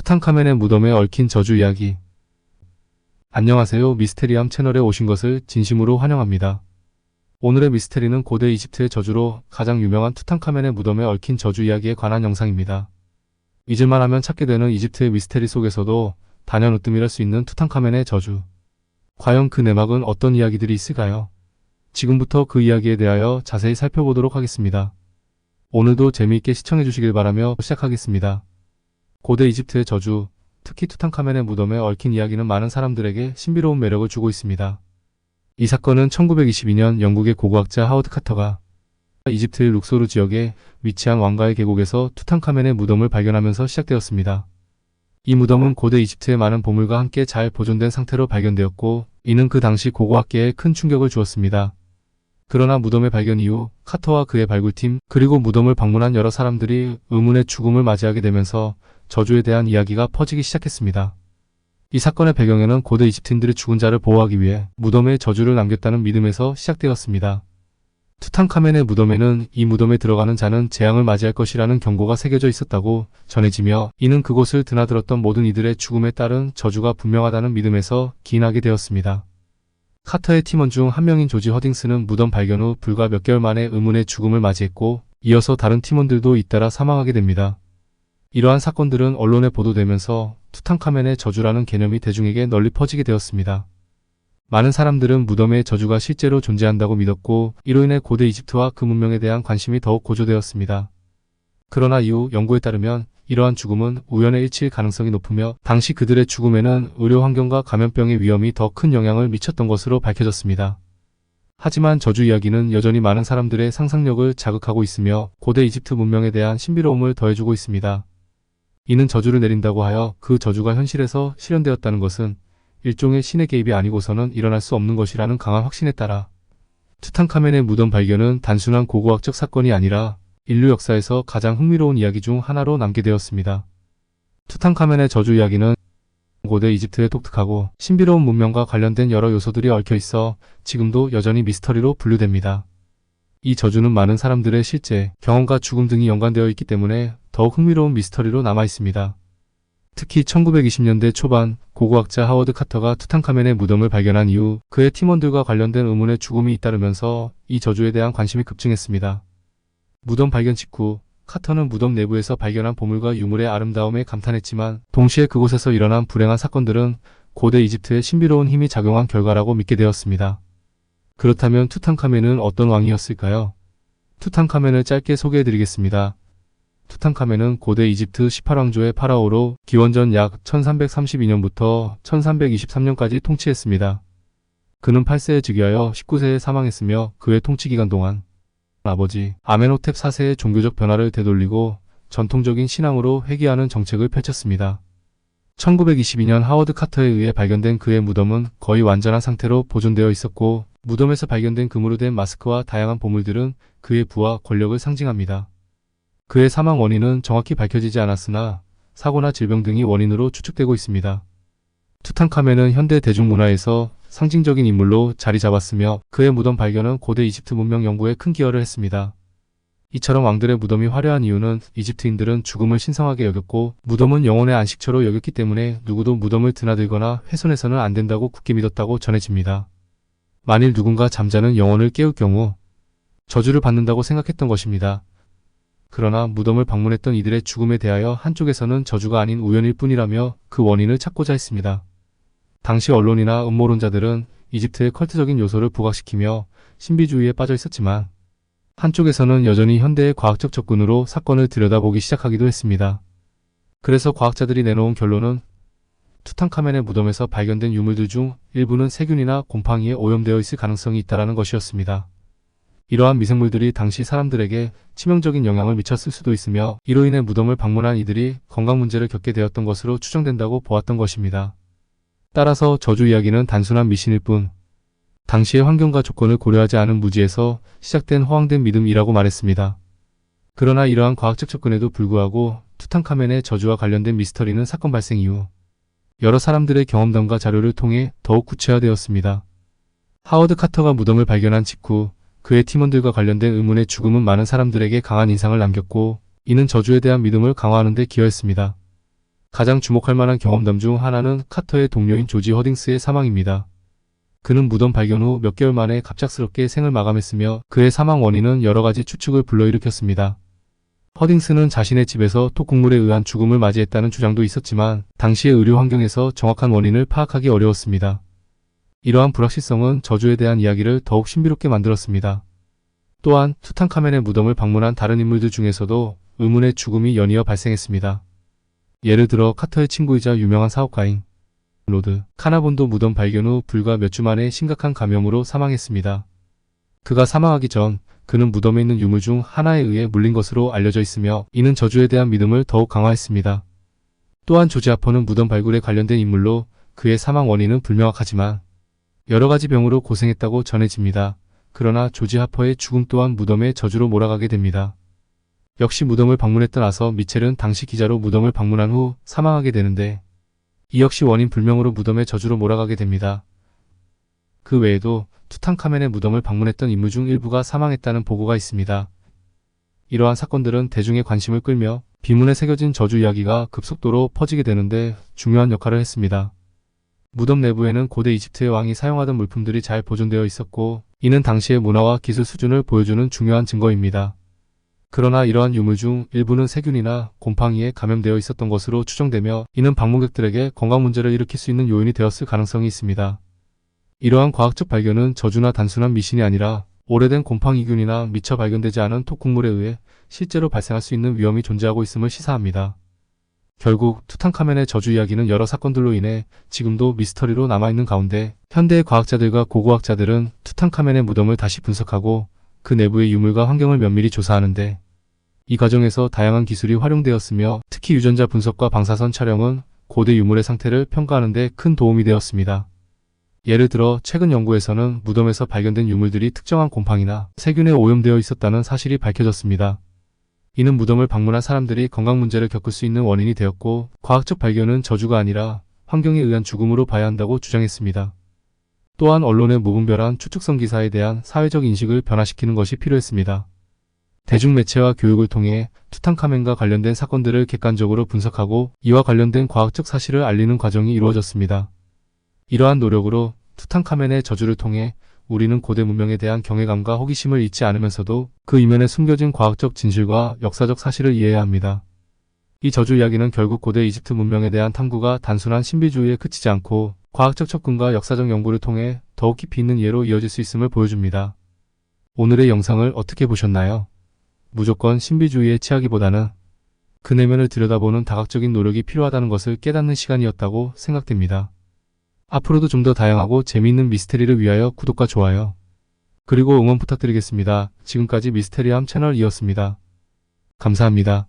투탕카멘의 무덤에 얽힌 저주 이야기. 안녕하세요. 미스테리함 채널에 오신 것을 진심으로 환영합니다. 오늘의 미스테리는 고대 이집트의 저주로 가장 유명한 투탕카멘의 무덤에 얽힌 저주 이야기에 관한 영상입니다. 잊을만 하면 찾게 되는 이집트의 미스테리 속에서도 단연 으뜸이랄 수 있는 투탕카멘의 저주. 과연 그 내막은 어떤 이야기들이 있을까요? 지금부터 그 이야기에 대하여 자세히 살펴보도록 하겠습니다. 오늘도 재미있게 시청해 주시길 바라며 시작하겠습니다. 고대 이집트의 저주, 특히 투탕카멘의 무덤에 얽힌 이야기는 많은 사람들에게 신비로운 매력을 주고 있습니다. 이 사건은 1922년 영국의 고고학자 하워드 카터가 이집트의 룩소르 지역에 위치한 왕가의 계곡에서 투탕카멘의 무덤을 발견하면서 시작되었습니다. 이 무덤은 고대 이집트의 많은 보물과 함께 잘 보존된 상태로 발견되었고, 이는 그 당시 고고학계에 큰 충격을 주었습니다. 그러나 무덤의 발견 이후 카터와 그의 발굴팀, 그리고 무덤을 방문한 여러 사람들이 의문의 죽음을 맞이하게 되면서 저주에 대한 이야기가 퍼지기 시작했습니다. 이 사건의 배경에는 고대 이집트인들이 죽은 자를 보호하기 위해 무덤에 저주를 남겼다는 믿음에서 시작되었습니다. 투탕카멘의 무덤에는 이 무덤에 들어가는 자는 재앙을 맞이할 것이라는 경고가 새겨져 있었다고 전해지며, 이는 그곳을 드나들었던 모든 이들의 죽음에 따른 저주가 분명하다는 믿음에서 기인하게 되었습니다. 카터의 팀원 중 한 명인 조지 허딩스는 무덤 발견 후 불과 몇 개월 만에 의문의 죽음을 맞이했고, 이어서 다른 팀원들도 잇따라 사망하게 됩니다. 이러한 사건들은 언론에 보도되면서 투탕카멘의 저주라는 개념이 대중에게 널리 퍼지게 되었습니다. 많은 사람들은 무덤의 저주가 실제로 존재한다고 믿었고, 이로 인해 고대 이집트와 그 문명에 대한 관심이 더욱 고조되었습니다. 그러나 이후 연구에 따르면 이러한 죽음은 우연의 일치일 가능성이 높으며, 당시 그들의 죽음에는 의료 환경과 감염병의 위험이 더 큰 영향을 미쳤던 것으로 밝혀졌습니다. 하지만 저주 이야기는 여전히 많은 사람들의 상상력을 자극하고 있으며 고대 이집트 문명에 대한 신비로움을 더해주고 있습니다. 이는 저주를 내린다고 하여 그 저주가 현실에서 실현되었다는 것은 일종의 신의 개입이 아니고서는 일어날 수 없는 것이라는 강한 확신에 따라 투탕카멘의 무덤 발견은 단순한 고고학적 사건이 아니라 인류 역사에서 가장 흥미로운 이야기 중 하나로 남게 되었습니다. 투탕카멘의 저주 이야기는 고대 이집트의 독특하고 신비로운 문명과 관련된 여러 요소들이 얽혀 있어 지금도 여전히 미스터리로 분류됩니다. 이 저주는 많은 사람들의 실제 경험과 죽음 등이 연관되어 있기 때문에 더욱 흥미로운 미스터리로 남아 있습니다. 특히 1920년대 초반 고고학자 하워드 카터가 투탕카멘의 무덤을 발견한 이후 그의 팀원들과 관련된 의문의 죽음이 잇따르면서 이 저주에 대한 관심이 급증했습니다. 무덤 발견 직후 카터는 무덤 내부에서 발견한 보물과 유물의 아름다움에 감탄했지만, 동시에 그곳에서 일어난 불행한 사건들은 고대 이집트의 신비로운 힘이 작용한 결과라고 믿게 되었습니다. 그렇다면 투탕카멘은 어떤 왕이었을까요? 투탕카멘을 짧게 소개해드리겠습니다. 투탕카멘은 고대 이집트 18왕조의 파라오로 기원전 약 1332년부터 1323년까지 통치했습니다. 그는 8세에 즉위하여 19세에 사망했으며, 그의 통치 기간 동안 아버지 아멘호텝 4세의 종교적 변화를 되돌리고 전통적인 신앙으로 회귀하는 정책을 펼쳤습니다. 1922년 하워드 카터에 의해 발견된 그의 무덤은 거의 완전한 상태로 보존되어 있었고, 무덤에서 발견된 금으로 된 마스크와 다양한 보물들은 그의 부와 권력을 상징합니다. 그의 사망 원인은 정확히 밝혀지지 않았으나 사고나 질병 등이 원인으로 추측되고 있습니다. 투탕카멘은 현대 대중문화에서 상징적인 인물로 자리 잡았으며, 그의 무덤 발견은 고대 이집트 문명 연구에 큰 기여를 했습니다. 이처럼 왕들의 무덤이 화려한 이유는 이집트인들은 죽음을 신성하게 여겼고, 무덤은 영혼의 안식처로 여겼기 때문에 누구도 무덤을 드나들거나 훼손해서는 안 된다고 굳게 믿었다고 전해집니다. 만일 누군가 잠자는 영혼을 깨울 경우 저주를 받는다고 생각했던 것입니다. 그러나 무덤을 방문했던 이들의 죽음에 대하여 한쪽에서는 저주가 아닌 우연일 뿐이라며 그 원인을 찾고자 했습니다. 당시 언론이나 음모론자들은 이집트의 컬트적인 요소를 부각시키며 신비주의에 빠져 있었지만, 한쪽에서는 여전히 현대의 과학적 접근으로 사건을 들여다보기 시작하기도 했습니다. 그래서 과학자들이 내놓은 결론은 투탕카멘의 무덤에서 발견된 유물들 중 일부는 세균이나 곰팡이에 오염되어 있을 가능성이 있다는 것이었습니다. 이러한 미생물들이 당시 사람들에게 치명적인 영향을 미쳤을 수도 있으며, 이로 인해 무덤을 방문한 이들이 건강 문제를 겪게 되었던 것으로 추정된다고 보았던 것입니다. 따라서 저주 이야기는 단순한 미신일 뿐, 당시의 환경과 조건을 고려하지 않은 무지에서 시작된 허황된 믿음이라고 말했습니다. 그러나 이러한 과학적 접근에도 불구하고 투탕카멘의 저주와 관련된 미스터리는 사건 발생 이후 여러 사람들의 경험담과 자료를 통해 더욱 구체화되었습니다. 하워드 카터가 무덤을 발견한 직후 그의 팀원들과 관련된 의문의 죽음은 많은 사람들에게 강한 인상을 남겼고, 이는 저주에 대한 믿음을 강화하는 데 기여했습니다. 가장 주목할 만한 경험담 중 하나는 카터의 동료인 조지 허딩스의 사망입니다. 그는 무덤 발견 후 몇 개월 만에 갑작스럽게 생을 마감했으며 그의 사망 원인은 여러 가지 추측을 불러일으켰습니다. 허딩스는 자신의 집에서 톡국물에 의한 죽음을 맞이했다는 주장도 있었지만 당시의 의료 환경에서 정확한 원인을 파악하기 어려웠습니다. 이러한 불확실성은 저주에 대한 이야기를 더욱 신비롭게 만들었습니다. 또한 투탕카멘의 무덤을 방문한 다른 인물들 중에서도 의문의 죽음이 연이어 발생했습니다. 예를 들어 카터의 친구이자 유명한 사업가인 로드 카나본도 무덤 발견 후 불과 몇 주 만에 심각한 감염으로 사망했습니다. 그가 사망하기 전 그는 무덤에 있는 유물 중 하나에 의해 물린 것으로 알려져 있으며 이는 저주에 대한 믿음을 더욱 강화했습니다. 또한 조지 하퍼는 무덤 발굴에 관련된 인물로 그의 사망 원인은 불명확하지만 여러 가지 병으로 고생했다고 전해집니다. 그러나 조지 하퍼의 죽음 또한 무덤의 저주로 몰아가게 됩니다. 역시 무덤을 방문했던 아서 미첼은 당시 기자로 무덤을 방문한 후 사망하게 되는데 이 역시 원인 불명으로 무덤의 저주로 몰아가게 됩니다. 그 외에도 투탕카멘의 무덤을 방문했던 인물 중 일부가 사망했다는 보고가 있습니다. 이러한 사건들은 대중의 관심을 끌며 비문에 새겨진 저주 이야기가 급속도로 퍼지게 되는데 중요한 역할을 했습니다. 무덤 내부에는 고대 이집트의 왕이 사용하던 물품들이 잘 보존되어 있었고 이는 당시의 문화와 기술 수준을 보여주는 중요한 증거입니다. 그러나 이러한 유물 중 일부는 세균이나 곰팡이에 감염되어 있었던 것으로 추정되며 이는 방문객들에게 건강 문제를 일으킬 수 있는 요인이 되었을 가능성이 있습니다. 이러한 과학적 발견은 저주나 단순한 미신이 아니라 오래된 곰팡이균이나 미처 발견되지 않은 톡국물에 의해 실제로 발생할 수 있는 위험이 존재하고 있음을 시사합니다. 결국 투탕카멘의 저주 이야기는 여러 사건들로 인해 지금도 미스터리로 남아있는 가운데 현대의 과학자들과 고고학자들은 투탕카멘의 무덤을 다시 분석하고 그 내부의 유물과 환경을 면밀히 조사하는데 이 과정에서 다양한 기술이 활용되었으며 특히 유전자 분석과 방사선 촬영은 고대 유물의 상태를 평가하는 데 큰 도움이 되었습니다. 예를 들어 최근 연구에서는 무덤에서 발견된 유물들이 특정한 곰팡이나 세균에 오염되어 있었다는 사실이 밝혀졌습니다. 이는 무덤을 방문한 사람들이 건강 문제를 겪을 수 있는 원인이 되었고 과학적 발견은 저주가 아니라 환경에 의한 죽음으로 봐야 한다고 주장했습니다. 또한 언론의 무분별한 추측성 기사에 대한 사회적 인식을 변화시키는 것이 필요했습니다. 대중매체와 교육을 통해 투탕카멘과 관련된 사건들을 객관적으로 분석하고 이와 관련된 과학적 사실을 알리는 과정이 이루어졌습니다. 이러한 노력으로 투탕카멘의 저주를 통해 우리는 고대 문명에 대한 경외감과 호기심을 잊지 않으면서도 그 이면에 숨겨진 과학적 진실과 역사적 사실을 이해해야 합니다. 이 저주 이야기는 결국 고대 이집트 문명에 대한 탐구가 단순한 신비주의에 그치지 않고 과학적 접근과 역사적 연구를 통해 더욱 깊이 있는 이해로 이어질 수 있음을 보여줍니다. 오늘의 영상을 어떻게 보셨나요? 무조건 신비주의에 취하기보다는 그 내면을 들여다보는 다각적인 노력이 필요하다는 것을 깨닫는 시간이었다고 생각됩니다. 앞으로도 좀 더 다양하고 재미있는 미스테리를 위하여 구독과 좋아요, 그리고 응원 부탁드리겠습니다. 지금까지 미스테리함 채널이었습니다. 감사합니다.